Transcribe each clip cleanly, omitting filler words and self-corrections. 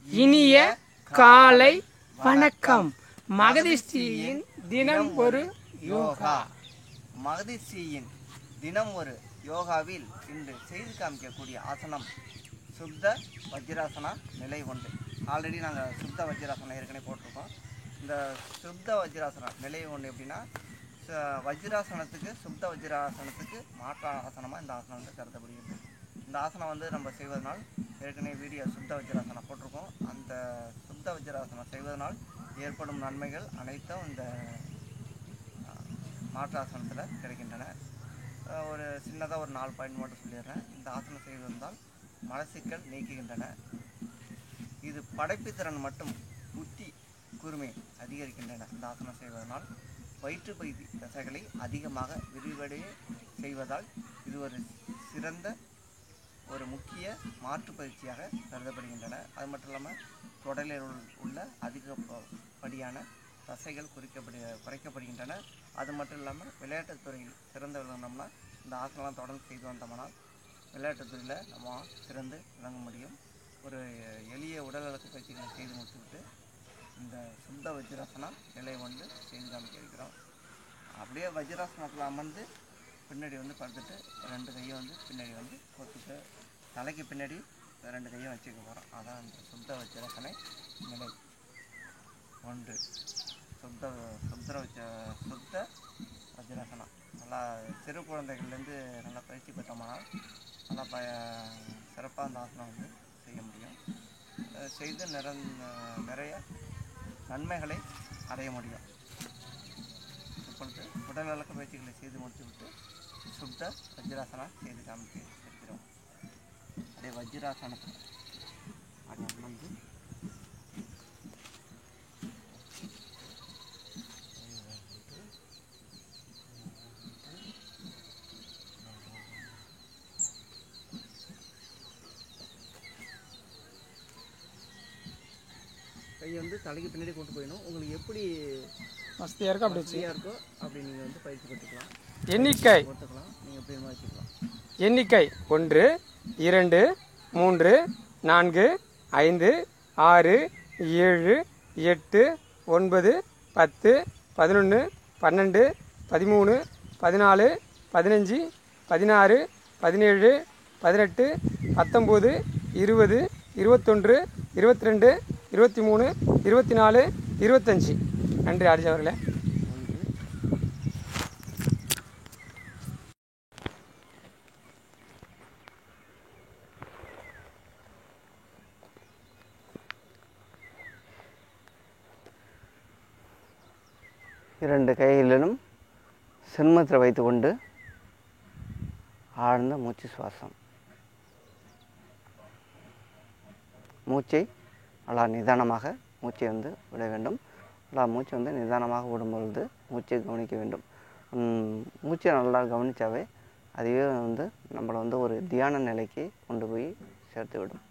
இனிய காலை வணக்கம். மகதிஸ்ரீயின் தினம் ஒரு யோகா. மகதிஸ்ரீயின் தினம் ஒரு யோகாவில் இன்று செய்து காமிக்கக்கூடிய ஆசனம் சுப்த வஜ்ராசனா நிலை ஒன்று. ஆல்ரெடி நாங்கள் சுப்த வஜ்ராசனம் ஏற்கனவே போட்டிருக்கோம். இந்த சுப்த வஜ்ராசனா நிலை ஒன்று எப்படின்னா, வஜ்ராசனத்துக்கு சுப்த வஜ்ராசனத்துக்கு மாற்றான ஆசனமாக இந்த ஆசனம் வந்து கருதப்படுகிறது. இந்த ஆசனம் வந்து நம்ம செய்வதனால் ஏற்கனவே வீடியோ சுப்த வஜ்ராசனம் போட்டிருக்கோம். அந்த சுப்த வஜ்ராசனம் செய்வதனால் ஏற்படும் நன்மைகள் அனைத்தும் இந்த மாற்றாசனத்தில் கிடைக்கின்றன. ஒரு சின்னதாக ஒரு 4 பாயிண்ட் மட்டும் சொல்லிடுறேன். இந்த ஆசனம் செய்வதால் மலச்சிக்கல் நீக்குகின்றன. இது படைப்பு திறன் மற்றும் புத்தி கூர்மை அதிகரிக்கின்றன. இந்த ஆசனம் செய்வதனால் வயிற்று பகுதி தசைகளை அதிகமாக விரிவடைய செய்வதால் இது ஒரு சிறந்த ஒரு முக்கிய மாற்று பயிற்சியாக கருதப்படுகின்றன. அது மட்டும் இல்லாமல் தொடலில் உள்ள அதிகப்படியான தசைகள் குறைக்கப்படுகின்றன. அது மட்டும் இல்லாமல் விளையாட்டுத்துறையில் சிறந்து விளங்கினோம்னா இந்த ஆசனம்லாம் தொடர்ந்து செய்து வந்தோம்னால் விளையாட்டுத்துறையில் நம்ம சிறந்து விளங்க முடியும். ஒரு எளிய உடல்நலத்து பயிற்சிகளை செய்து முடித்துவிட்டு இந்த சுப்த வஜ்ராசனா நிலை ஒன்று செய்து காமிக்க இருக்கிறோம். அப்படியே வஜ்ராசனத்தில் அமர்ந்து பின்னாடி வந்து படுத்துட்டு 2 கையும் வந்து பின்னாடி வந்து கொத்துட்டு தலைக்கு பின்னாடி 2 கையும் வச்சுக்க போகிறோம். அதான் இந்த சுப்த வஜ்ராசனை நிலை ஒன்று. சுப்த வஜ்ராசனா நல்லா சிறு குழந்தைகள்லேருந்து நல்லா பயிற்சி பெற்றோம்னால் நல்லா சிறப்பாக அந்த ஆசனம் வந்து செய்ய முடியும். செய்து நிறைய நன்மைகளை அடைய முடியும். இப்பொழுது உடல்நலக்க பயிற்சிகளை செய்து முடித்துவிட்டு சுப்த வஜ்ராசனா செய்து காமிக்க இருக்கிறோம். அதே வஜ்ராசனத்தில் அது அமர்ந்து கையை வந்து தலைக்கு பின்னாடி கொண்டு போயிடணும். உங்களுக்கு எப்படி வசதியாக இருக்கோ அப்படி ஃப்ரீயாக இருக்கோ அப்படி நீங்கள் வந்து பயிற்சி பெற்றுக்கலாம். எண்ணிக்கை போட்டுக்கலாம். நீங்கள் எப்படி வச்சுக்கலாம். எண்ணிக்கை 1 2 3 4 5 6 7 8 9 10 11 12 13 14 15 16 17 18 19 20 21 22 23 24 25. நன்றி ஆர்ஜி அவர்களே. இரண்டு கைகளிலும் சின்மத்தில் வைத்துக்கொண்டு ஆழ்ந்த மூச்சு சுவாசம். மூச்சை நல்லா நிதானமாக மூச்சை வந்து விட வேண்டும். நல்லா மூச்சை வந்து நிதானமாக விடும்பொழுது மூச்சை கவனிக்க வேண்டும். மூச்சை நல்லா கவனித்தாவே அதுவே வந்து நம்மளை வந்து ஒரு தியான நிலைக்கு கொண்டு போய் சேர்த்து விடும்.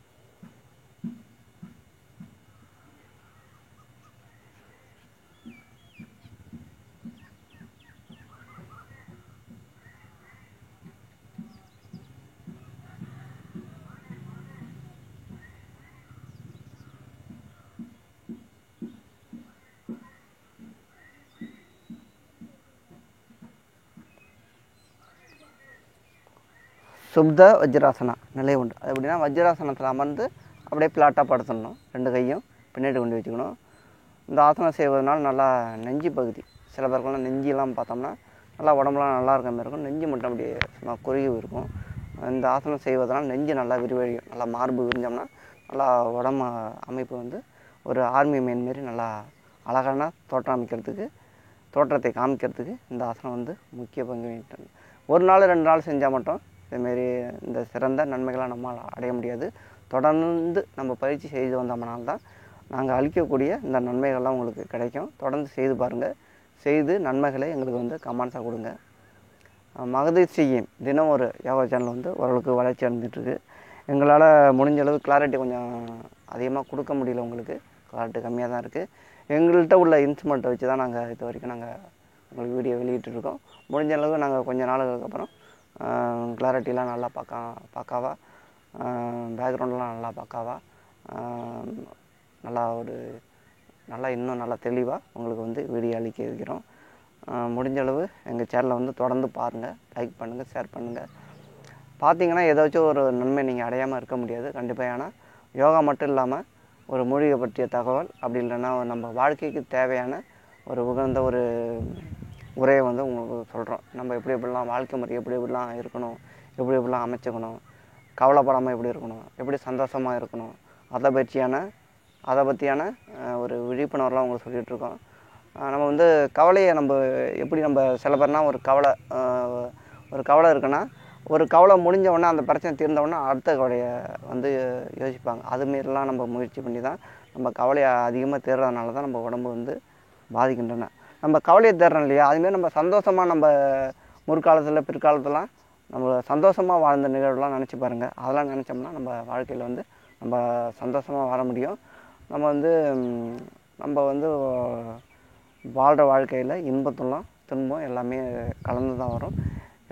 சுப்த வஜ்ராசனா நிலை உண்டு. அது எப்படின்னா வஜ்ராசனத்தில் அமர்ந்து அப்படியே பிளாட்டாக படுத்துடணும். 2 கையும் பின்னாடி கொண்டு வச்சுக்கணும். இந்த ஆசனம் செய்வதனால் நல்லா நெஞ்சு பகுதி, சில பேருக்கெல்லாம் நெஞ்செல்லாம் பார்த்தோம்னா நல்லா உடம்புலாம் நல்லா இருக்க மாதிரி இருக்கும். நெஞ்சு மட்டும் அப்படியே சும்மா குறுகி இருக்கும். இந்த ஆசனம் செய்வதனால் நெஞ்சு நல்லா விரிவழியும். நல்லா மார்பு விரிஞ்சோம்னா நல்லா உடம்பு அமைப்பு வந்து ஒரு ஆர்மி மேன் மாரி நல்லா அழகான தோற்றத்தை காமிக்கிறதுக்கு இந்த ஆசனம் வந்து முக்கிய பங்கு வகிக்கிறது. 1 நாள் 2 நாள் செஞ்சால் மட்டும் இதுமாரி இந்த சிறந்த நன்மைகளை நம்மால் அடைய முடியாது. தொடர்ந்து நம்ம பயிற்சி செய்து வந்தோம்னால்தான் நாங்கள் அளிக்கக்கூடிய இந்த நன்மைகள்லாம் உங்களுக்கு கிடைக்கும். தொடர்ந்து செய்து பாருங்கள். செய்து நன்மைகளை எங்களுக்கு வந்து கமெண்ட்ஸாக கொடுங்க. மகதிஸ்ரீயின் தினம் ஒரு யோகா சேனல் வந்து ஓரளவுக்கு வளர்ச்சி அடைஞ்சிட்ருக்கு. எங்களால் முடிஞ்ச அளவு கிளாரிட்டி கொஞ்சம் அதிகமாக கொடுக்க முடியல. உங்களுக்கு கிளாரிட்டி கம்மியாக தான் இருக்குது. எங்கள்கிட்ட உள்ள இன்ஸ்ட்ருமெண்ட்டை வச்சு தான் நாங்கள் இது வரைக்கும் உங்களுக்கு வீடியோ வெளியிட்டுருக்கோம். முடிஞ்ச அளவு நாங்கள் கொஞ்சம் நாளுக்கு அப்புறம் கிளாரிட்டிலாம் நல்லா பக்காவாக பேக்ரவுண்ட்லாம் நல்லா பக்காவாக நல்லா இன்னும் நல்லா தெளிவாக உங்களுக்கு வந்து வீடியோ அளிக்க இருக்கிறோம். முடிஞ்சளவு எங்கள் சேனலை வந்து தொடர்ந்து பாருங்கள், லைக் பண்ணுங்கள், ஷேர் பண்ணுங்கள். பார்த்தீங்கன்னா ஏதாச்சும் ஒரு நன்மை நீங்கள் அடையாமல் இருக்க முடியாது கண்டிப்பாக. ஏன்னா யோகா மட்டும் இல்லாமல் ஒரு மூலிகை பற்றிய தகவல், அப்படி இல்லைன்னா நம்ம வாழ்க்கைக்கு தேவையான ஒரு உகந்த ஒரு உரையை வந்து உங்களுக்கு சொல்கிறோம். நம்ம எப்படிலாம் வாழ்க்கை முறை எப்படிலாம் இருக்கணும், எப்படிலாம் அமைச்சுக்கணும், கவலைப்படாமல் எப்படி இருக்கணும், எப்படி சந்தோஷமாக இருக்கணும், அதை பற்றியான ஒரு விழிப்புணர்வுலாம் உங்களுக்கு சொல்லிகிட்ருக்கோம். நம்ம வந்து கவலையை நம்ம சில பேர்னால் ஒரு கவலை இருக்குன்னா, ஒரு கவலை முடிஞ்ச உடனே அந்த பிரச்சனை தீர்ந்த உடனே அடுத்த கவலையை வந்து யோசிப்பாங்க. அதுமாரிலாம் நம்ம முயற்சி பண்ணி தான் நம்ம கவலையை அதிகமாக தேடுறதுனால தான் நம்ம உடம்பு வந்து பாதிக்கின்றன. நம்ம கவலையை தேடுறோம் இல்லையா, அதுமாரி நம்ம சந்தோஷமாக நம்ம முற்காலத்தில் பிற்காலத்துலாம் நம்ம சந்தோஷமாக வாழ்ந்த நிகழ்வுலாம் நினச்சி பாருங்கள். அதெல்லாம் நினச்சோம்னா நம்ம வாழ்க்கையில் வந்து நம்ம சந்தோஷமாக வாழ முடியும். நம்ம வந்து வாழ்கிற வாழ்க்கையில் இன்பத்துலாம் துன்பம் எல்லாமே கலந்து தான் வரும்.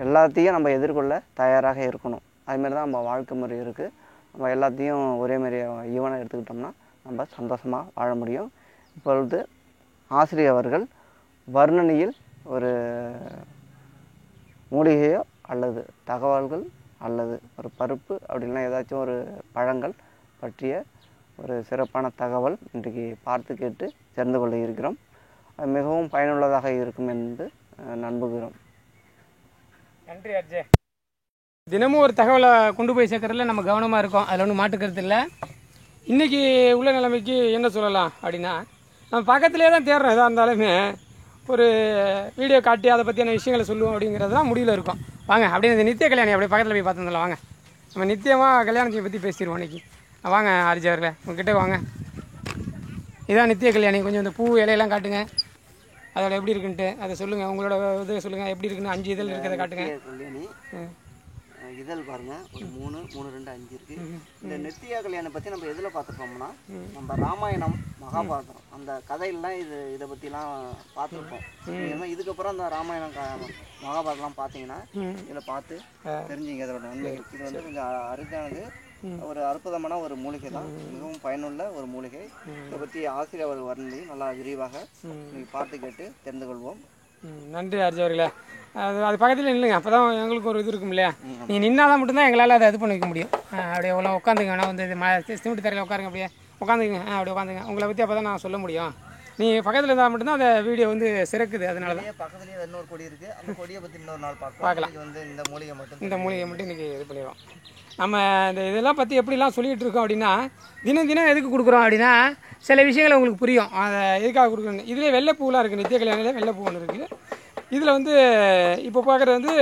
எல்லாத்தையும் நம்ம எதிர்கொள்ள தயாராக இருக்கணும். அதுமாரி தான் நம்ம வாழ்க்கை முறை இருக்குது. நம்ம எல்லாத்தையும் ஒரேமாரி ஈவனாக எடுத்துக்கிட்டோம்னா நம்ம சந்தோஷமாக வாழ முடியும். இப்பொழுது ஆசிரியர் அவர்கள் வர்ணனையில் ஒரு மூலிகையோ அல்லது தகவல்கள் அல்லது ஒரு பருப்பு அப்படின்னா ஏதாச்சும் ஒரு பழங்கள் பற்றிய ஒரு சிறப்பான தகவல் இன்றைக்கு பார்த்து கேட்டு தெரிந்து கொள்ள இருக்கிறோம். அது மிகவும் பயனுள்ளதாக இருக்கும் என்று நம்புகிறோம். நன்றி அர்ஜே. தினமும் ஒரு தகவலை கொண்டு போய் சேர்க்கறதுல நம்ம கவனமாக இருக்கோம், அதில் ஒன்றும் மாட்டுக்கிறது இல்லை. இன்றைக்கி உள்ள நிலைமைக்கு என்ன சொல்லலாம் அப்படின்னா, நம்ம பக்கத்துலேயே தான் தேடுறோம். எதாக இருந்தாலுமே ஒரு வீடியோ காட்டி அதை பற்றியான விஷயங்களை சொல்லுவோம் அப்படிங்கிறது தான் முடிவில் இருக்கும். வாங்க அப்படியே இந்த நித்திய கல்யாணி அப்படியே பக்கத்தில் போய் பார்த்துருந்தோம். வாங்க நம்ம நித்தியமாக கல்யாணத்தை பற்றி பேசிடுவோம் இன்றைக்கி. வாங்க ஆர்ஜே அவர்களே, உங்ககிட்ட வாங்க. இதான் நித்திய கல்யாணி. கொஞ்சம் இந்த பூ இலையெல்லாம் காட்டுங்க, அதோட எப்படி இருக்குன்ட்டு அதை சொல்லுங்கள். உங்களோட இது சொல்லுங்கள், எப்படி இருக்குன்னு 5 இதழ் இருக்கிறத காட்டுங்க. இதழ் பாருங்க, ஒரு 3, 2, 5 இருக்கு. இந்த நித்திய கல்யாணம் பற்றி நம்ம எதில் பார்த்துருப்போம்னா, நம்ம ராமாயணம் மகாபாரதம் அந்த கதையெல்லாம் இதை பற்றிலாம் பார்த்துருப்போம். நீங்கள் இதுக்கப்புறம் அந்த ராமாயணம் மகாபாரதம்லாம் பார்த்தீங்கன்னா இதில் பார்த்து தெரிஞ்சுங்க இதோட நன்மைகள். இது வந்து கொஞ்சம் அரிதானது, ஒரு அற்புதமான ஒரு மூலிகை தான், மிகவும் பயனுள்ள ஒரு மூலிகை. இதை பற்றி ஆசிரியர் அவர்கள் வர்ணனை நல்லா விரிவாக நீங்கள் பார்த்து கேட்டு தெரிந்து கொள்வோம். நன்றி அர்ஜி அவர்களே. அது பக்கத்தில் இல்லைங்க, அப்போ தான் எங்களுக்கு ஒரு இது இருக்கும் இல்லையா. நீங்கள் நின்னாதான் மட்டும்தான் எங்களால் அதை இது பண்ண வைக்க முடியும். அப்படியே எவ்வளோ உட்காந்துங்க, ஆனால் வந்து இது சிமெண்ட் தரையில் உட்காருங்க, அப்படியே உட்காந்துங்க, அப்படியே உட்காந்துங்க. உங்களை பற்றி அப்போ தான் நான் சொல்ல முடியும். நீங்கள் பக்கத்தில் இருந்தால் மட்டும்தான் அந்த வீடியோ வந்து சிறக்குது. அதனால தான் பக்கத்துலேயே இன்னொரு கொடி இருக்குது, அந்த கொடியை பற்றி இன்னொரு நாள் பார்க்கலாம். வந்து இந்த மூலிகை மட்டும் இன்றைக்கி இது பண்ணிடுவோம். நம்ம இந்த இதெல்லாம் பற்றி எப்படிலாம் சொல்லிகிட்டு இருக்கோம் அப்படின்னா, தினம் எதுக்கு கொடுக்குறோம் அப்படின்னா, சில விஷயங்கள் உங்களுக்கு புரியும். அதை எதுக்காக கொடுக்குறோங்க. இதிலே வெள்ளைப்பூலாம் இருக்குது, நித்திய கல்யாணியில் வெள்ளைப்பூ ஒன்று இருக்குது. இதில் வந்து இப்போ பார்க்குறது வந்து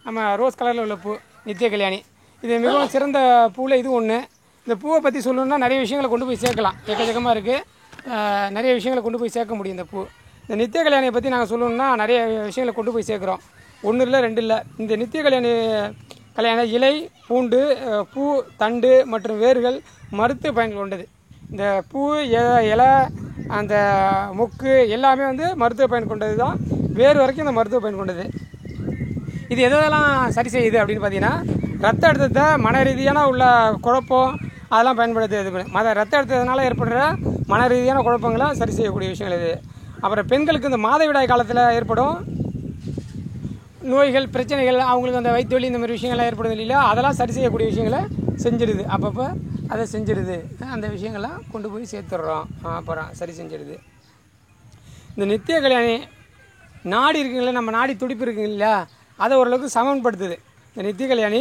நம்ம ரோஸ் கலரில் உள்ள பூ நித்திய கல்யாணி. இது மிகவும் சிறந்த பூவில் இது ஒன்று. இந்த பூவை பற்றி சொல்லணுன்னா நிறைய விஷயங்களை கொண்டு போய் சேர்க்கலாம், எக்கச்சக்கமாக இருக்குது. நிறைய விஷயங்களை கொண்டு போய் சேர்க்க முடியும் இந்த பூ. இந்த நித்திய கல்யாணியை பற்றி நாங்கள் சொல்லணுன்னா நிறைய விஷயங்களை கொண்டு போய் சேர்க்குறோம். 1 இல்லை 2 இல்லை. இந்த நித்திய கல்யாண இலை, பூண்டு, பூ, தண்டு மற்றும் வேர்கள் மருத்துவ பயன்கள் கொண்டது. இந்த பூ, இலை, அந்த மொக்கு எல்லாமே வந்து மருத்துவ பயன் கொண்டது தான். வேறு வரைக்கும் இந்த மருத்துவ பயன் கொண்டது. இது எதெல்லாம் சரி செய்யுது அப்படின்னு பார்த்தீங்கன்னா, ரத்த அழுத்தத்தை, மன ரீதியான உள்ள குழப்பம் அதெல்லாம் பயன்படுத்து. ரத்த அழுத்தத்தினால ஏற்படுற மன ரீதியான குழப்பங்களை சரி செய்யக்கூடிய விஷயங்கள் இது. அப்புறம் பெண்களுக்கு இந்த மாதவிடாய் காலத்தில் ஏற்படும் நோய்கள், பிரச்சனைகள், அவங்களுக்கு அந்த வயிற்று வலி இந்த மாதிரி விஷயங்கள்லாம் ஏற்படுது இல்லையா, அதெல்லாம் சரி செய்யக்கூடிய விஷயங்களை செஞ்சிடுது. அப்பப்போ அதை செஞ்சிடுது. அந்த விஷயங்கள்லாம் கொண்டு போய் சேர்த்துடுறோம், அப்புறம் சரி செஞ்சிடுது. இந்த நித்திய கல்யாணி நாடி இருக்குங்களா, நம்ம நாடி துடிப்பு இருக்குங்க இல்லையா, அதை ஓரளவுக்கு சமன்படுத்துது. இந்த நித்திய கல்யாணி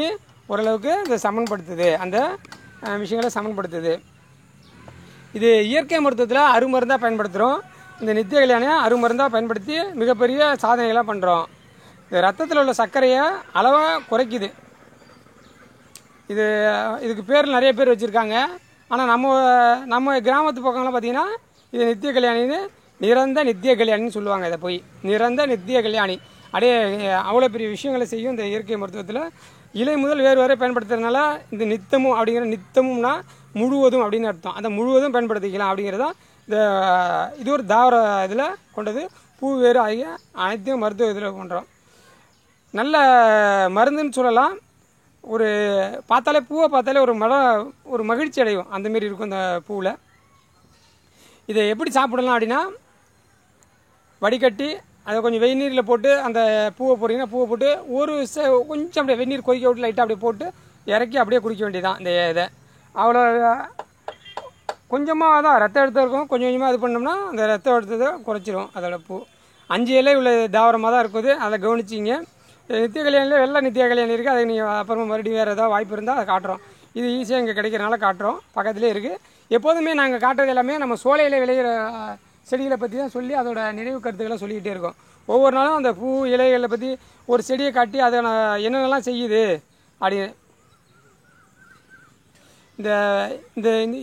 ஓரளவுக்கு இதை சமன்படுத்துது, அந்த விஷயங்களை சமன்படுத்துது. இது இயற்கை மருத்துவத்தில் அருமருந்தாக பயன்படுத்துகிறோம். இந்த நித்திய கல்யாணியை அருமருந்தாக பயன்படுத்தி மிகப்பெரிய சாதனைகளாக பண்ணுறோம். இந்த ரத்தத்தில் உள்ள சர்க்கரையை அளவாக குறைக்குது. இதுக்கு பேர் நிறைய பேர் வச்சுருக்காங்க. ஆனால் நம்ம கிராமத்து பக்கம்லாம் பார்த்திங்கன்னா இது நித்திய கல்யாணின்னு நிரந்த நித்திய கல்யாணின்னு சொல்லுவாங்க. இதை போய் நிரந்த நித்திய கல்யாணி அப்படியே அவ்வளோ பெரிய விஷயங்களை செய்யும் இந்த இயற்கை மருத்துவத்தில். இலை முதல் வேறு வரை பயன்படுத்துறதுனால இந்த நித்தமும் அப்படிங்கிற, நித்தமும்னா முழுவதும் அப்படின்னு அர்த்தம். அந்த முழுவதும் பயன்படுத்திக்கலாம் அப்படிங்கிறதான் இது ஒரு தாவர இதில் கொண்டது. பூ வேறு ஆகிய அனைத்தையும் மருத்துவ இதில் பண்ணுறோம். நல்ல மருந்துன்னு சொல்லலாம். பூவை பார்த்தாலே ஒரு மகிழ்ச்சி அடையும், அந்தமாரி இருக்கும் இந்த பூவில். இதை எப்படி சாப்பிடலாம் அப்படின்னா, வடிகட்டி அதை கொஞ்சம் வெந்நீரில் போட்டு அந்த பூவை போட்டிங்கன்னா பூவை போட்டு கொஞ்சம் அப்படியே வெந்நீர் கொதிக்க விட்டு லைட்டாக அப்படியே போட்டு இறக்கி அப்படியே குடிக்க வேண்டியதான். இந்த இதை அவ்வளோ கொஞ்சமாக தான் ரத்த அழுத்தம் இருக்கும். கொஞ்சம் கொஞ்சமாக இது பண்ணோம்னா அந்த ரத்த அழுத்தத்தை குறைச்சிரும். அதோட பூ 5 இலை உள்ள தாவரமாக தான் இருக்குது. அதை கவனிச்சிங்க. நித்திய கல்யாணியில் வெள்ளை நித்திய கல்யாணி இருக்குது. அதை நீங்கள் அப்புறமா மறுபடியும் வேறு ஏதாவது வாய்ப்பு இருந்தால் அதை காட்டுறோம். இது ஈஸியாக இங்கே கிடைக்கிறனால காட்டுறோம். பக்கத்துலேயே இருக்குது. எப்போதுமே நாங்கள் காட்டுறது எல்லாமே நம்ம சோலையில் விளையிற செடிகளை பற்றி தான் சொல்லி அதோட நினைவு கருத்துக்களை சொல்லிக்கிட்டே இருக்கோம். ஒவ்வொரு நாளும் அந்த பூ இலைகளை பற்றி ஒரு செடியை காட்டி அதை என்னென்னலாம் செய்யுது அப்படின்னு.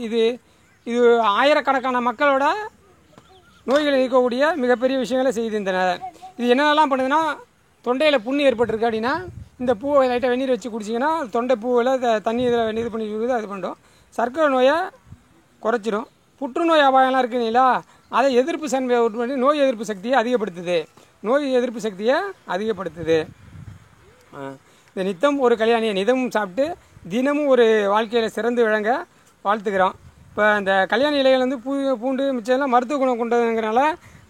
இது இது ஆயிரக்கணக்கான மக்களோட நோய்களை நீக்கக்கூடிய மிகப்பெரிய விஷயங்களை செய்யுது. இது என்னென்னலாம் பண்ணுதுன்னா, தொண்டையில் புண்ணு ஏற்பட்டிருக்கு அப்படின்னா இந்த பூவை லைட்டாக வெந்நீர் வச்சு குடிச்சிங்கன்னா தொண்டை பூவில் தண்ணி இதில் வெந்நீர் பண்ணி கொடுக்குது. அது பண்ணுறோம். சர்க்கரை நோயை குறைச்சிரும். புற்றுநோய் அபாயம்லாம் இருக்குங்களா, அதை எதிர்ப்பு சன்மையை உற்பத்தி பண்ணி நோய் எதிர்ப்பு சக்தியை அதிகப்படுத்துது. இந்த நித்தம் ஒரு கல்யாணியை நிதமும் சாப்பிட்டு தினமும் ஒரு வாழ்க்கையில் சிறந்து விளங்க வாழ்த்துக்கிறோம். இப்போ இந்த கல்யாணி இலைகள் வந்து பூண்டு மிச்சம்லாம் மருத்துவ குணம் கொண்டதுங்கிறனால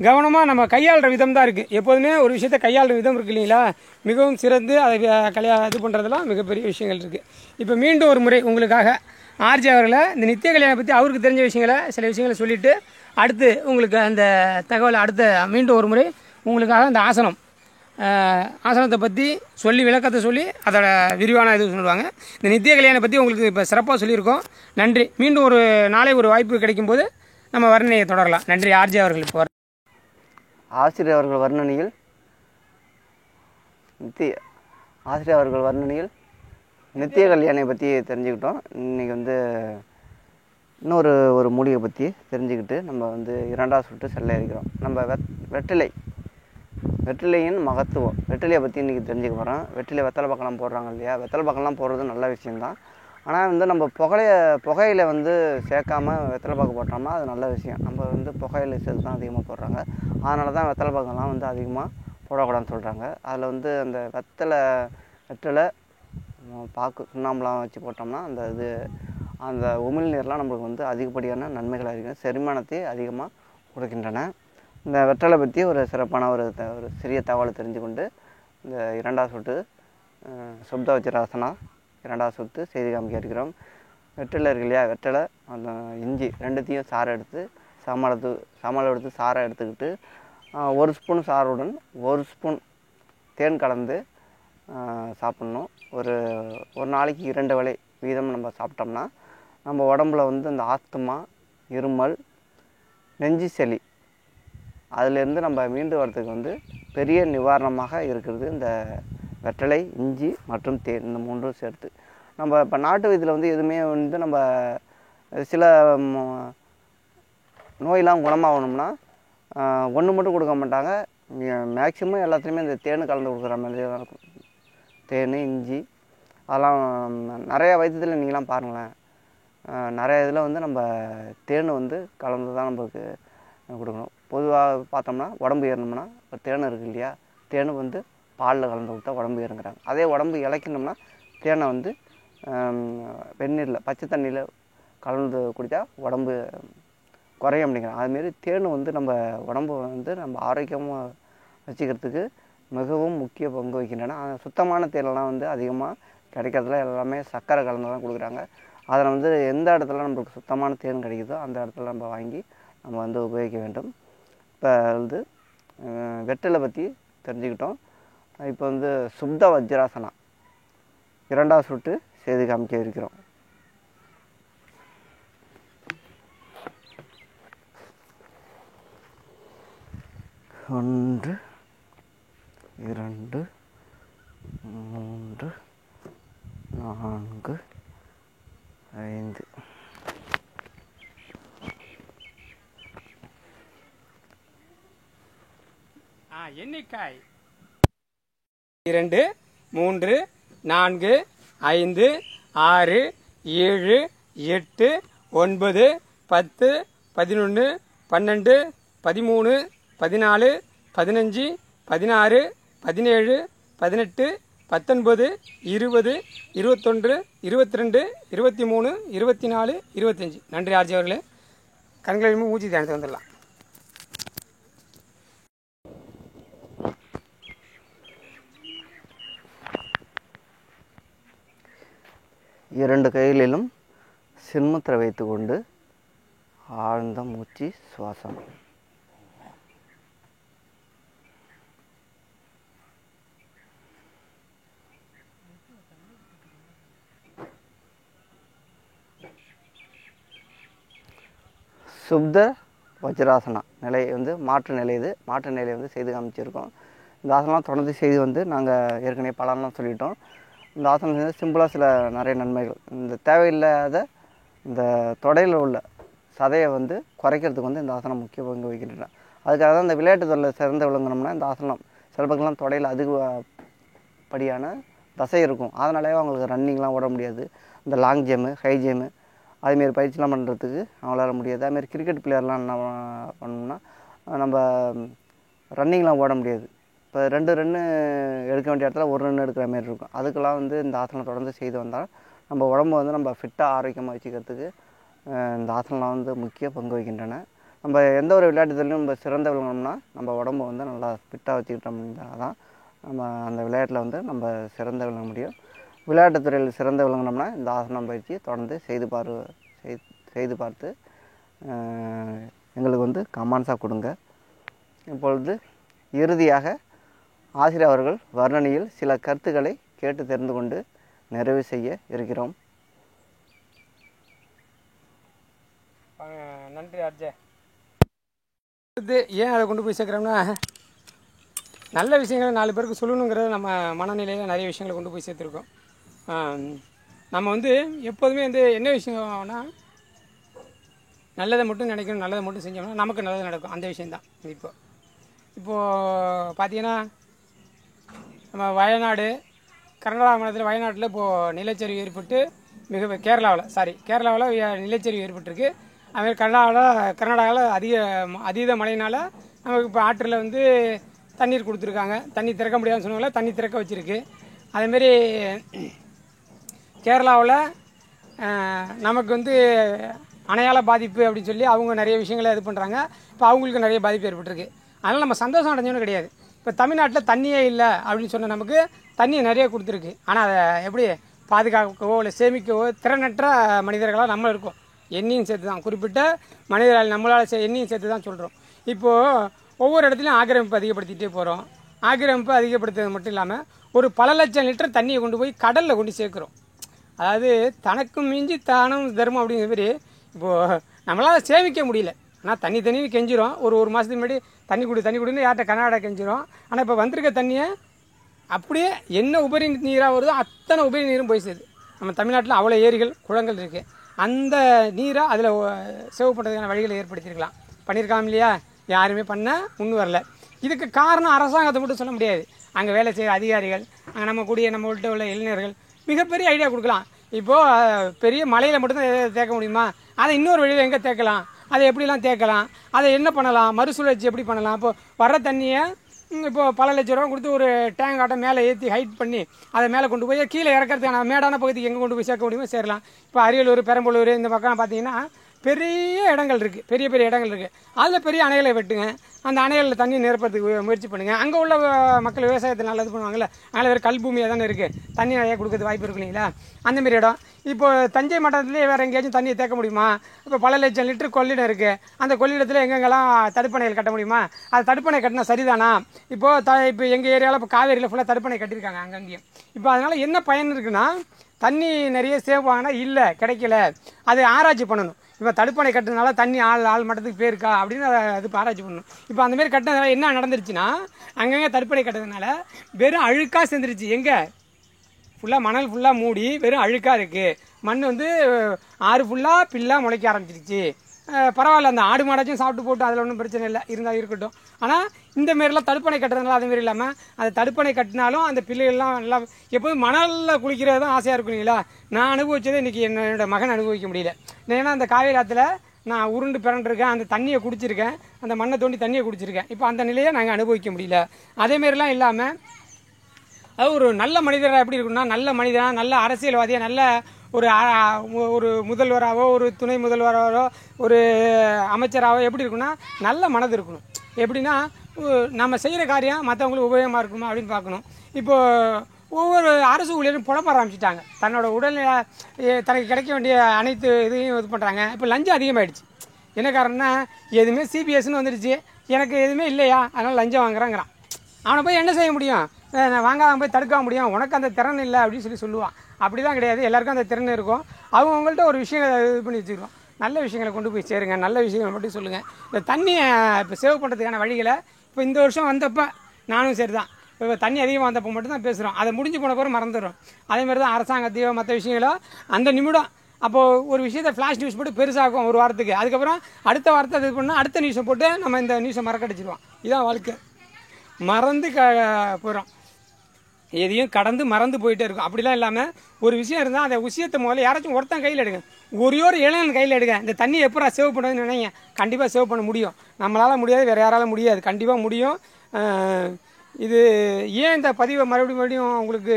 கவனமாக நம்ம கையாளுற விதம் தான் இருக்குது. எப்போதுமே ஒரு விஷயத்தை கையாளுற விதம் இருக்குது இல்லைங்களா, மிகவும் சிறந்து அதை இது பண்ணுறதுலாம் மிகப்பெரிய விஷயங்கள் இருக்குது. இப்போ மீண்டும் ஒரு முறை உங்களுக்காக ஆர்ஜி அவர்களை இந்த நித்திய கல்யாணம் பற்றி அவருக்கு தெரிஞ்ச சில விஷயங்களை சொல்லிவிட்டு அடுத்து உங்களுக்கு அந்த தகவலை மீண்டும் ஒரு முறை உங்களுக்காக அந்த ஆசனத்தை பற்றி சொல்லி விளக்கத்தை சொல்லி அதோட விரிவான இது சொல்லுவாங்க. இந்த நித்திய கல்யாணம் பற்றி உங்களுக்கு இப்போ சிறப்பாக சொல்லியிருக்கோம். நன்றி. மீண்டும் ஒரு நாளை ஒரு வாய்ப்பு கிடைக்கும்போது நம்ம வர்ணனையை தொடரலாம். நன்றி. ஆர்ஜி அவர்கள் இப்போ ஆசிரியர் அவர்கள் வர்ணனையில் நித்திய கல்யாணியை பற்றி தெரிஞ்சுக்கிட்டோம். இன்றைக்கி வந்து இன்னொரு மூலிகை பற்றி தெரிஞ்சுக்கிட்டு நம்ம வந்து 2வது சுட்டு செல்ல இருக்கிறோம். நம்ம வெற்றிலையின் மகத்துவம், வெற்றிலையை பற்றி இன்றைக்கி தெரிஞ்சுக்க போகிறோம். வெத்தலை பக்கம்லாம் போடுறாங்க இல்லையா, வெத்தலை பக்கம்லாம் போடுறது நல்ல விஷயந்தான். ஆனால் வந்து நம்ம புகையில வந்து சேர்க்காம வெத்தலை பாக்கு போட்டோம்னா அது நல்ல விஷயம். நம்ம வந்து புகையில சேர்த்து தான் அதிகமாக போடுறாங்க. அதனால தான் வெத்தலை பாக்கெல்லாம் வந்து அதிகமாக போடக்கூடாதுன்னு சொல்கிறாங்க. அதில் வந்து அந்த வெற்றிலை பாக்கு சுண்ணாம்பெலாம் வச்சு போட்டோம்னா அந்த உமிழ்நீர்லாம் நம்மளுக்கு வந்து அதிகப்படியான நன்மைகள் அதிகம், செரிமானத்தை அதிகமாக கொடுக்கின்றன. இந்த வெற்றிலை பற்றி ஒரு சிறப்பான ஒரு சிறிய தகவலை தெரிஞ்சு கொண்டு இந்த 2வது சுட்டு சுப்த வஜ்ராசனா 2வது சுட்டு செய்து காமிக்க இருக்கிறோம். வெற்றிலை இருக்கு இல்லையா, வெற்றிலை அந்த இஞ்சி ரெண்டுத்தையும் சமளவு எடுத்து சாறை எடுத்துக்கிட்டு 1 ஸ்பூன் சாறுடன் 1 ஸ்பூன் தேன் கலந்து சாப்பிட்ணும். ஒரு நாளைக்கு 2 வேளை வீதம் நம்ம சாப்பிட்டோம்னா நம்ம உடம்புல வந்து இந்த ஆஸ்துமா, இருமல், நெஞ்சு சளி அதிலேருந்து நம்ம மீண்டு வரத்துக்கு வந்து பெரிய நிவாரணமாக இருக்கிறது இந்த வெற்றிலை, இஞ்சி மற்றும் தேன், இந்த 3ம் சேர்த்து. நம்ம இப்போ நாட்டு வைத்தியில் வந்து எதுவுமே வந்து நம்ம சில நோயெல்லாம் குணமாகணும்னா ஒன்று மட்டும் கொடுக்க மாட்டாங்க. மேக்சிமம் எல்லாத்துலேயுமே இந்த தேன் கலந்து கொடுக்குற மாதிரி தான் இருக்கும். தேன், இஞ்சி அதெல்லாம் நிறையா வைத்தியத்தில் நீங்களாம் பாருங்களேன், நிறைய இதில் வந்து நம்ம தேன் வந்து கலந்து தான் நம்மளுக்கு கொடுக்கணும். பொதுவாக பார்த்தோம்னா உடம்பு ஏறணும்னா இப்போ தேன் இருக்குது இல்லையா, தேன் வந்து பாலில் கலந்து கொடுத்தா உடம்பு ஏறுங்கிறாங்க. அதே உடம்பு இளைக்கணும்னா தேனை வந்து வெந்நீரில் பச்சை தண்ணியில் கலந்து குடித்தா உடம்பு குறையும் அப்படிங்கிறாங்க. அதுமாரி தேன் வந்து நம்ம உடம்பு வந்து நம்ம ஆரோக்கியமாக வச்சுக்கிறதுக்கு மிகவும் முக்கிய பங்கு வகிக்கின்றன. சுத்தமான தேனெல்லாம் வந்து அதிகமாக கிடைக்கிறதுல எல்லாமே சர்க்கரை கலந்து தான் கொடுக்குறாங்க. அதில் வந்து எந்த இடத்துல நம்மளுக்கு சுத்தமான தேன் கிடைக்குதோ அந்த இடத்துல நம்ம வாங்கி நம்ம வந்து உபயோகிக்க வேண்டும். இப்போ வந்து வெற்றிலை பற்றி தெரிஞ்சுக்கிட்டோம். இப்போ வந்து சுப்த வஜ்ராசனா 2வது சுட்டு செய்து காமிக்க இருக்கிறோம். ஒன்று, 2, 3, 4, 5. எண்ணிக்காய் 2, 3, 4, 5, 6, 7, 8, 9, 10, 11, 12, 13, 14, 15, 16, 17, 18, 19, 20, 21, 22, 23, 24, 25. நன்றி ஆர்ஜி அவர்களே. கண்களை மூச்சு தியானத்தை வந்துடலாம். இரண்டு கைகளிலும் சின்முத்திரை வைத்துக்கொண்டு ஆழ்ந்த மூச்சு சுவாசம். சுப்த வஜ்ராசனா நிலை மாற்று நிலை. இது மாற்று நிலையை செய்து காமிச்சிருக்கோம். இந்த ஆசனம் தொடர்ந்து செய்து நாங்கள் ஏற்கனவே பலன்லாம் சொல்லிட்டோம். இந்த ஆசனம் செய்து சிம்பிளாக சில நிறைய நன்மைகள். இந்த தேவையில்லாத இந்த தொடையில் உள்ள சதையை குறைக்கிறதுக்கு இந்த ஆசனம் முக்கிய பங்கு வகிக்கின்றன. அதுக்காக தான் இந்த விளையாட்டு துறையில் சிறந்து விளங்கணும்னா இந்த ஆசனம் சில பக்கம்லாம் தொடையில் அதிகப்படியான தசை இருக்கும். அதனாலே அவங்களுக்கு ரன்னிங்லாம் ஓட முடியாது. இந்த லாங் ஜேமு, ஹை ஜேமு அதுமாரி பயிற்சிலாம் பண்ணுறதுக்கு அவங்களால முடியாது. அதுமாரி கிரிக்கெட் பிளேயர்லாம் என்ன பண்ணோம்னா நம்ம ரன்னிங்லாம் ஓட முடியாது. இப்போ 2 ரன்னு எடுக்க வேண்டிய இடத்துல 1 ரன் எடுக்கிற மாரி இருக்கும். அதுக்கெல்லாம் இந்த ஆசனம் தொடர்ந்து செய்து வந்தால் நம்ம உடம்பு நம்ம ஃபிட்டாக ஆரோக்கியமாக வச்சுக்கிறதுக்கு இந்த ஆசனம்லாம் முக்கிய பங்கு வகிக்கின்றன. நம்ம எந்த ஒரு விளையாட்டுலையும் நம்ம சிறந்த விளங்கணும்னா நம்ம உடம்பு நல்லா ஃபிட்டாக வச்சுக்கிட்டோம்னா தான் நம்ம அந்த விளையாட்டில் நம்ம சிறந்த விளங்க முடியும். விளையாட்டுத்துறையில் சிறந்த விளங்கணும்னா இந்த ஆசனம் பயிற்சி தொடர்ந்து செய்து பார்த்து எங்களுக்கு கமெண்ட்ஸாக கொடுங்க. இப்பொழுது இறுதியாக ஆசிரியர் அவர்கள் வர்ணனையில் சில கருத்துக்களை கேட்டு தெரிந்து கொண்டு நிறைவு செய்ய இருக்கிறோம். நன்றி அர்ஜய். ஏன் அதை கொண்டு போய் சேர்க்குறோம்னா நல்ல விஷயங்களை 4 பேருக்கு சொல்லணுங்கிறது நம்ம மனநிலையில் நிறைய விஷயங்களை கொண்டு போய் சேர்த்துருக்கோம். நம்ம எப்போதுமே என்ன விஷயம்னா நல்லதை மட்டும் நினைக்கணும், நல்லதை மட்டும் செஞ்சோம்னா நமக்கு நல்லது நடக்கும். அந்த விஷயந்தான். இப்போது பார்த்தீங்கன்னா நம்ம வயநாடு, கர்நாடகா மாநிலத்தில் வயநாட்டில் இப்போது நிலச்சரிவு ஏற்பட்டு கேரளாவில் நிலச்சரிவு ஏற்பட்டிருக்கு. அதுமாதிரி கர்நாடகாவில் அதீத மழையினால் நமக்கு இப்போ ஆற்றில் தண்ணீர் கொடுத்துருக்காங்க. தண்ணி திறக்க முடியாதுன்னு சொன்னால தண்ணி திறக்க வச்சுருக்கு. அதேமாரி கேரளாவில் நமக்கு அணையால பாதிப்பு அப்படின்னு சொல்லி அவங்க நிறைய விஷயங்களை இது பண்ணுறாங்க. இப்போ அவங்களுக்கு நிறைய பாதிப்பு ஏற்பட்டிருக்கு. அதனால் நம்ம சந்தோஷம் அடைஞ்சோன்னு கிடையாது. இப்போ தமிழ்நாட்டில் தண்ணியே இல்லை அப்படின்னு சொன்ன நமக்கு தண்ணியை நிறைய கொடுத்துருக்கு. ஆனால் அதை எப்படி பாதுகாக்கவோ இல்லை சேமிக்கவோ திறனற்ற மனிதர்களாக நம்ம இருக்கோம். எண்ணியும் சேர்த்து தான், குறிப்பிட்ட மனிதர்கள் நம்மளால் எண்ணியும் சேர்த்து தான் சொல்கிறோம். இப்போது ஒவ்வொரு இடத்துலையும் ஆக்கிரமிப்பு அதிகப்படுத்திகிட்டே போகிறோம். ஆக்கிரமிப்பு அதிகப்படுத்துறது மட்டும் இல்லாமல் ஒரு பல லட்சம் லிட்டர் தண்ணியை கொண்டு போய் கடலில் கொண்டு சேர்க்குறோம். அதாவது தனக்கும் மிஞ்சி தானும் தர்மம் அப்படிங்கிற மாதிரி இப்போது நம்மளால் சேமிக்க முடியல. ஆனால் தண்ணி கெஞ்சிரும். ஒரு மாதத்துக்கு முன்னாடி தண்ணி கொடுன்னு யார்கிட்ட கர்நாடகா கெஞ்சிரும். ஆனால் இப்போ வந்திருக்க தண்ணியை அப்படியே என்ன உபரி நீராக வருதோ அத்தனை உபரி நீரும் போய் சேருது. நம்ம தமிழ்நாட்டில் அவ்வளோ ஏரிகள், குளங்கள் இருக்குது. அந்த நீரை அதில் சேவ் பண்ணுறதுக்கான வழிகளை ஏற்படுத்தியிருக்கலாம். பண்ணியிருக்காங்க இல்லையா? யாருமே பண்ண முன் வரல. இதுக்கு காரணம் அரசாங்கத்தை மட்டும் சொல்ல முடியாது. அங்கே வேலை செய்கிற அதிகாரிகள், அங்கே நம்மள்கிட்ட உள்ள இளைஞர்கள் மிகப்பெரிய ஐடியா கொடுக்கலாம். இப்போது பெரிய மலையில் மட்டும்தான் தேக்க முடியுமா? அதை இன்னொரு வழியில் எங்கே தேக்கலாம், அதை எப்படிலாம் தேக்கலாம், அதை என்ன பண்ணலாம், மறுசுழற்சி எப்படி பண்ணலாம். இப்போது வர்ற தண்ணியை இப்போது பல லட்ச ரூபா கொடுத்து ஒரு டேங்க் ஆட்டம் மேலே ஏற்றி ஹைட் பண்ணி அதை மேலே கொண்டு போய் கீழே இறக்கிறதுக்கான மேடான பகுதிக்கு எங்கே கொண்டு போய் சேர்க்க முடியுமோ சேரலாம். இப்போ அரியலூர், பெரம்பலூர் இந்த பக்கம் பார்த்தீங்கன்னா பெரிய இடங்கள் இருக்குது, பெரிய இடங்கள் இருக்குது. அதில் பெரிய அணைகளை வெட்டுங்க. அந்த அணைகளில் தண்ணி நிரப்புறதுக்கு முயற்சி பண்ணுங்கள். அங்கே உள்ள மக்கள் விவசாயத்தை நல்லா இது பண்ணுவாங்கள்ல. அதனால் வேறு கல் பூமியாக தானே இருக்குது, தண்ணி நிறையா கொடுக்கறது வாய்ப்பு இருக்கு இல்லைங்களா? அந்தமாரி இடம். இப்போது தஞ்சை மாவட்டத்துலேயே வேறு எங்கேயாச்சும் தண்ணியை தேக்க முடியுமா? இப்போ பல லட்சம் லிட்டர் கொள்ளிடம் இருக்குது. அந்த கொள்ளிடத்தில் எங்கெங்கெல்லாம் தடுப்பணைகள் கட்ட முடியுமா? அது தடுப்பணை கட்டினா சரிதானா? இப்போ எங்கள் ஏரியாவில் இப்போ காவேரியில் ஃபுல்லாக தடுப்பணை கட்டியிருக்காங்க அங்கங்கேயும். இப்போ அதனால் என்ன பயன் இருக்குன்னா, தண்ணி நிறைய சேவ் ஆகினா இல்லை, கிடைக்கல. அது ஆராய்ச்சி பண்ணணும். இப்போ தடுப்பணை கட்டுறதுனால தண்ணி ஆள் மட்டத்துக்கு போயிருக்கா அப்படின்னு அது ஆராய்ச்சி பண்ணணும். இப்போ அந்தமாரி கட்டினதுனால என்ன நடந்துருச்சுன்னா, அங்கங்கே தடுப்பணை கட்டுறதுனால வெறும் அழுக்காக சேர்ந்துருச்சு. எங்கே ஃபுல்லாக மணல் ஃபுல்லாக மூடி வெறும் அழுக்காக இருக்குது. மண் ஆறு ஃபுல்லாக பில்லாக முளைக்க ஆரம்பிச்சிருச்சு. பரவாயில்ல, அந்த ஆடு மாடாச்சும் சாப்பிட்டு போட்டு அதில் ஒன்றும் பிரச்சனை இல்லை, இருந்தால் இருக்கட்டும். ஆனால் இந்தமாரிலாம் தடுப்பணை கட்டுறதுனால அதுமாரி இல்லாமல் அந்த தடுப்பணை கட்டினாலும் அந்த பிள்ளைகள்லாம் நல்லா எப்போதும் மணலில் குளிக்கிறது தான் ஆசையாக இருக்கும் இல்லைங்களா? நான் அனுபவிச்சதை இன்றைக்கி என்னோடய மகன் அனுபவிக்க முடியல. ஏன்னா அந்த காவேரி ஆற்றுல நான் உருண்டு பிறண்டிருக்கேன், அந்த தண்ணியை குடிச்சிருக்கேன், அந்த மண்ணை தோண்டி தண்ணியை குடிச்சிருக்கேன். இப்போ அந்த நிலையை நாங்கள் அனுபவிக்க முடியல. அதேமாரிலாம் இல்லாமல் அது ஒரு நல்ல மனிதராக எப்படி இருக்குன்னா, நல்ல மனிதனாக, நல்ல அரசியல்வாதியாக, நல்ல ஒரு முதல்வராகவோ ஒரு துணை முதல்வராகவோ ஒரு அமைச்சராகவோ எப்படி இருக்குன்னா நல்ல மனது இருக்கணும். எப்படின்னா நம்ம செய்கிற காரியம் மற்றவங்களுக்கு உபயோகமாக இருக்குமா அப்படின்னு பார்க்கணும். இப்போது ஒவ்வொரு அரசு ஊழியரும் புலம்ப ஆரம்பிச்சிட்டாங்க. தன்னோட உடல்நிலை தனக்கு கிடைக்க வேண்டிய அனைத்து இதையும் இது பண்ணுறாங்க. இப்போ லஞ்சம் அதிகமாகிடுச்சு. என்ன காரணம்னா எதுவுமே சிபிஎஸ்ன்னு வந்துடுச்சு, எனக்கு எதுவுமே இல்லையா அதனால் லஞ்சம் வாங்குறாங்கிறான். அவனை போய் என்ன செய்ய முடியும்? நான் வாங்காமல் போய் தடுக்க முடியும்? உனக்கு அந்த திறன் இல்லை அப்படின்னு சொல்லுவான். அப்படி தான் கிடையாது, எல்லாருக்கும் அந்த திறன் இருக்கும். அவங்கள்ட்ட ஒரு விஷயங்களை இது பண்ணி வச்சுருக்கோம். நல்ல விஷயங்களை கொண்டு போய் சேருங்க, நல்ல விஷயங்களை மட்டும் சொல்லுங்கள். இந்த தண்ணியை இப்போ சேவ் பண்ணுறதுக்கான வழிகளை இப்போ இந்த வருஷம் வந்தப்போ நானும் சரி தான், இப்போ தண்ணி அதிகமாக வந்தப்போ மட்டும் தான் பேசுகிறோம். அதை முடிஞ்சு போன பிறகு மறந்துடும். அதேமாதிரி தான் அரசாங்கத்தையோ மற்ற விஷயங்களோ அந்த நிமிடம் அப்போது ஒரு விஷயத்தை ஃப்ளாஷ் நியூஸ் போட்டு பெருசாகும் ஒரு வாரத்துக்கு. அதுக்கப்புறம் அடுத்த வாரத்தை இது பண்ணால் அடுத்த நியூஸை போட்டு நம்ம இந்த நியூஸை மறக்கடிச்சிடுவோம். இதுதான் வாழ்க்கை. மறந்து போயிடும், எதையும் கடந்து மறந்து போயிட்டே இருக்கும். அப்படிலாம் இல்லாமல் ஒரு விஷயம் இருந்தால் அந்த விஷயத்தை முதல்ல யாராச்சும் ஒருத்தன் கையில் எடுங்க, ஒரு இளைஞன் கையில் எடுங்க. இந்த தண்ணியை எப்போ சேவ் பண்ணுறதுன்னு நினைங்க, கண்டிப்பாக சேவ் பண்ண முடியும். நம்மளால் முடியாது, வேறு யாராலும் முடியாது, கண்டிப்பாக முடியும். இது ஏன் இந்த பதிவை மறுபடியும் உங்களுக்கு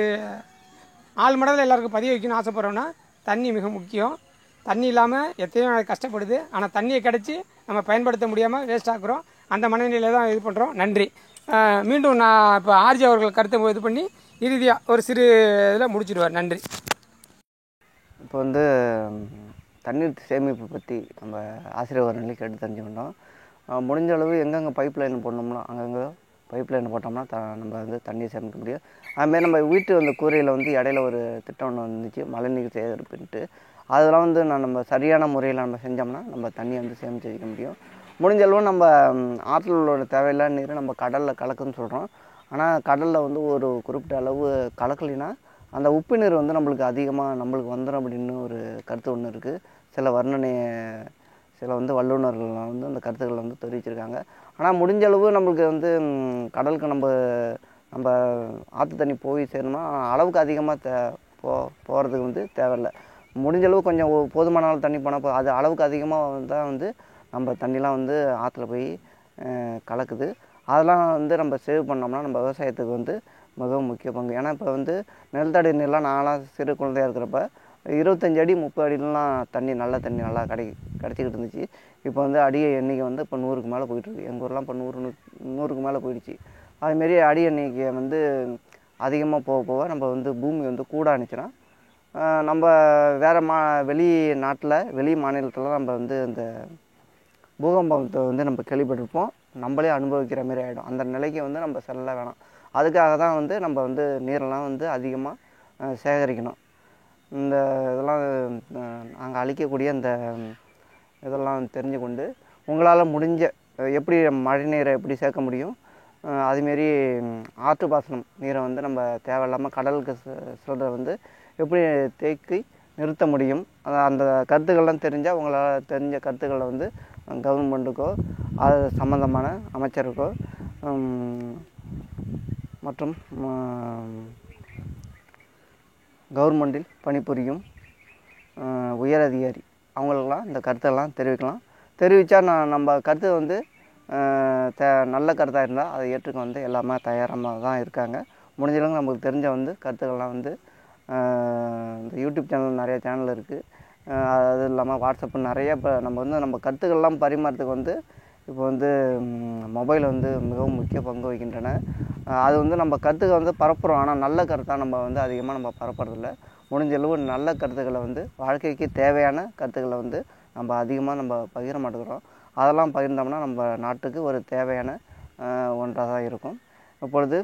ஆள் மடலில் எல்லாருக்கும் பதிவு வைக்கணும்னு ஆசைப்பட்றோன்னா, தண்ணி மிக முக்கியம். தண்ணி இல்லாமல் எத்தனையோ கஷ்டப்படுது. ஆனால் தண்ணியை கிடச்சி நம்ம பயன்படுத்த முடியாமல் வேஸ்ட் ஆக்குறோம். அந்த மனநிலையில் தான் இது பண்ணுறோம். நன்றி. மீண்டும் நான் இப்போ ஆர்ஜி அவர்கள் கருத்தை இது பண்ணி இறுதியாக ஒரு சிறு இதில் முடிச்சிடுவார். நன்றி. இப்போ வந்து தண்ணீர் சேமிப்பு பற்றி நம்ம ஆசிரியர் கேட்டு தெரிஞ்சுக்கிட்டோம். முடிஞ்ச அளவு எங்கெங்கே பைப் லைன் போடணும்னா அங்கங்கே பைப் லைன் போட்டோம்னா நம்ம வந்து தண்ணியை சேமிக்க முடியும். அதுமாதிரி நம்ம வீட்டு கூரையில் இடையில ஒரு திட்டம் ஒன்று வந்துச்சு, மழைநீர் சேகரிப்புன்ட்டு. அதெல்லாம் நம்ம சரியான முறையில் நம்ம செஞ்சோம்னா நம்ம தண்ணியை சேமித்து வைக்க முடியும். முடிஞ்ச அளவு நம்ம ஆற்றிலோட தேவையில்லாத நீரை நம்ம கடலில் கலக்குன்னு சொல்கிறோம். ஆனால் கடலில் ஒரு குறிப்பிட்ட அளவு கலக்கலைன்னா அந்த உப்பு நீர் நம்மளுக்கு அதிகமாக நம்மளுக்கு வந்துடும் அப்படின்னு ஒரு கருத்து ஒன்று இருக்குது. சில வல்லுநர்கள் அந்த கருத்துக்களை தெரிவிச்சிருக்காங்க. ஆனால் முடிஞ்ச அளவு நம்மளுக்கு கடலுக்கு நம்ம ஆற்று தண்ணி போய் சேரணும்னா அளவுக்கு அதிகமாக போகிறதுக்கு தேவையில்லை. முடிஞ்ச அளவு கொஞ்சம் போதுமான அளவு தண்ணி போனால் அது அளவுக்கு அதிகமாக தான் நம்ம தண்ணிலாம் ஆற்றுல போய் கலக்குது. அதெல்லாம் நம்ம சேவ் பண்ணோம்னா நம்ம விவசாயத்துக்கு மிகவும் முக்கிய பங்கு. ஏன்னா இப்போ நிலத்தடி நீர்லாம் நான்லாம் சிறு குழந்தையாக இருக்கிறப்ப 25 அடி 30 அடிலாம் தண்ணி நல்ல தண்ணி நல்லா கிடச்சிக்கிட்டு இருந்துச்சு. இப்போ அடியை எண்ணிக்கை இப்போ 100க்கு மேலே போயிட்டுருக்கு. எங்கள் ஊர்லாம் இப்போ 100க்கு மேலே போயிடுச்சு. அதுமாரி அடி எண்ணிக்கை அதிகமாக போக போக நம்ம பூமி கூடானுச்சுன்னா நம்ம வேறு வெளி நாட்டில் வெளி மாநிலத்தில் நம்ம இந்த பூகம்பத்தை நம்ம கேள்விப்பட்டிருப்போம். நம்மளே அனுபவிக்கிற மாதிரி ஆகிடும். அந்த நிலைக்கு நம்ம செல்ல வேணாம். அதுக்காக தான் நம்ம நீரெல்லாம் அதிகமாக சேகரிக்கணும். இந்த இதெல்லாம் நாங்கள் அழிக்கக்கூடிய இந்த இதெல்லாம் தெரிஞ்சு கொண்டு உங்களால் முடிஞ்ச எப்படி மழை நீரை எப்படி சேர்க்க முடியும், அதுமாரி ஆற்று பாசனம் நீரை நம்ம தேவையில்லாமல் கடலுக்கு சொல்கிறத எப்படி தேக்கி நிறுத்த முடியும், அந்த கருத்துக்கள்லாம் தெரிஞ்சால் உங்களால் தெரிஞ்ச கருத்துக்களை கவர்மெண்ட்டுக்கோ அது சம்மந்தமான அமைச்சருக்கோ மற்றும் கவர்மெண்டில் பணிபுரியும் உயர் அதிகாரி அவங்களுக்கெல்லாம் இந்த கருத்தெல்லாம் தெரிவித்தா நம்ம கருத்து நல்ல கருத்தாக இருந்தால் அதை ஏற்றுக்க எல்லாமே தயாராக தான் இருக்காங்க. முடிஞ்சளவுக்கு நமக்கு தெரிஞ்ச கருத்துக்கள்லாம் இந்த யூடியூப் சேனல் நிறைய சேனல் இருக்குது. அது இல்லாமல் வாட்ஸ்அப்பு நிறைய இப்போ நம்ம கருத்துக்கள்லாம் பரிமாறத்துக்கு இப்போ மொபைல் மிகவும் முக்கிய பங்கு வகிக்கின்றன. அது நம்ம கருத்துக்களை பரப்புகிறோம். ஆனால் நல்ல கருத்தாக நம்ம அதிகமாக நம்ம பரப்புறதில்ல. முடிஞ்ச அளவு நல்ல கருத்துக்களை வாழ்க்கைக்கு தேவையான கருத்துக்களை நம்ம அதிகமாக நம்ம பகிர மாட்டேங்கிறோம். அதெல்லாம் பகிர்ந்தோம்னா நம்ம நாட்டுக்கு ஒரு தேவையான ஒன்றாக தான் இருக்கும். இப்பொழுது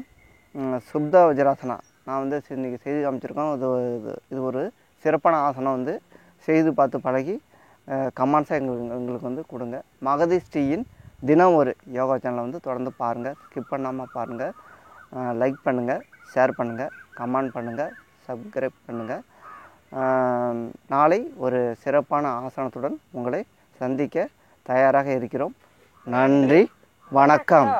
சுப்த வஜ்ராசனா நான் இன்றைக்கி செய்து காமிச்சிருக்கோம். இது ஒரு சிறப்பான ஆசனம் செய்து பார்த்து பழகி கமெண்ட்ஸாக எங்களுக்கு கொடுங்க. மகதி ஸ்ரீயின் தினம் ஒரு யோகா சேனலை தொடர்ந்து பாருங்கள், ஸ்கிப் பண்ணாமல் பாருங்கள். லைக் பண்ணுங்கள், ஷேர் பண்ணுங்கள், கமெண்ட் பண்ணுங்கள், சப்ஸ்கிரைப் பண்ணுங்கள். நாளை ஒரு சிறப்பான ஆசனத்துடன் உங்களை சந்திக்க தயாராக இருக்கிறோம். நன்றி, வணக்கம்.